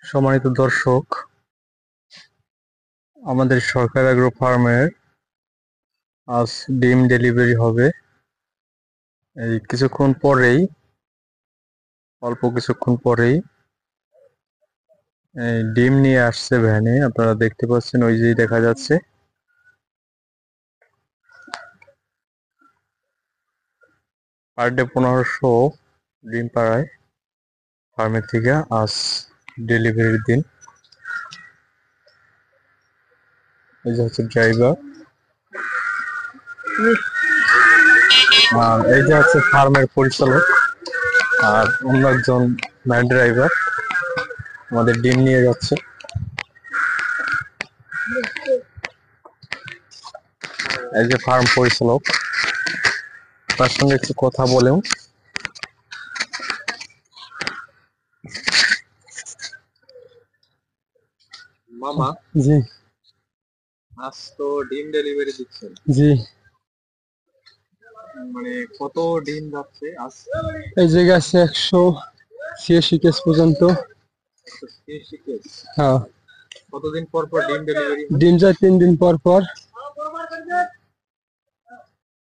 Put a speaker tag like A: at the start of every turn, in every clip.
A: সম্মানিত দর্শক, আমাদের সরকার এগ্রো ফার্মের আজ ডিম ডেলিভারি হবে। এই কিছুক্ষণ পরেই, অল্প কিছুক্ষণ পরেই এই ডিম নিয়ে আসছে ভ্যানে। আপনারা দেখতে পাচ্ছেন, ওই যে দেখা যাচ্ছে। পার ডে 1500 ডিম পাড়ায় ফার্মের থেকে। আজ ডেলিভারির দিন। এই যে হচ্ছে ড্রাইভার, আর এই যে হচ্ছে ফার্মের পরিচালক, আর অন্য একজন ম্যান ড্রাইভার আমাদের ডিম নিয়ে যাচ্ছে। এই যে ফার্ম পরিচালক, তার সঙ্গে একটু কথা বলেও।
B: মামা,
A: জি
B: আজ তো ডিম ডেলিভারি দিচ্ছেন,
A: জি,
B: মানে কত ডিম যাচ্ছে আজ?
A: এই জায়গায় আছে 186 কেস পর্যন্ত।
B: 180 কেস।
A: হ্যাঁ,
B: কতদিন পর পর ডিম ডেলিভারি হয়?
A: ডিম যায় 3 দিন পর পর।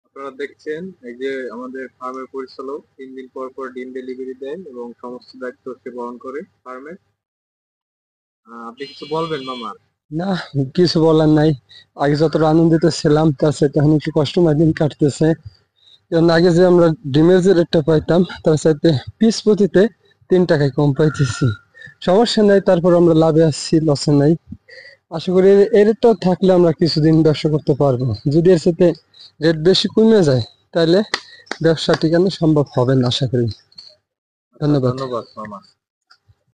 B: আপনারা দেখছেন, এই যে আমাদের ফার্মের পরিচালক 3 দিন পর পর ডিম ডেলিভারি দেন এবং সমস্ত দায়িত্ব সে বহন করে ফার্মের। আপনি কিছু বলবেন মামা?
A: না, কিছু বলার নাই। আগে যতটা আনন্দিত ছিলাম তার সাথে এখন একটু কষ্টময় দিন কাটতেছে। কারণ আগে যে আমরা ডিমের যে রেটটা পাইতাম তার সাথে পিস প্রতিতে 3 টাকায় কম পাইতেছি। সমস্যা নাই, তারপর আমরা লাভে আসছি, লসে নাই। আশা করি এই রেটটাও থাকলে আমরা কিছুদিন ব্যবসা করতে পারবো। যদি এর সাথে রেট বেশি কমে যায় তাহলে ব্যবসা টিকানো সম্ভব হবে না, আশা করি। ধন্যবাদ।
B: ধন্যবাদ মামা।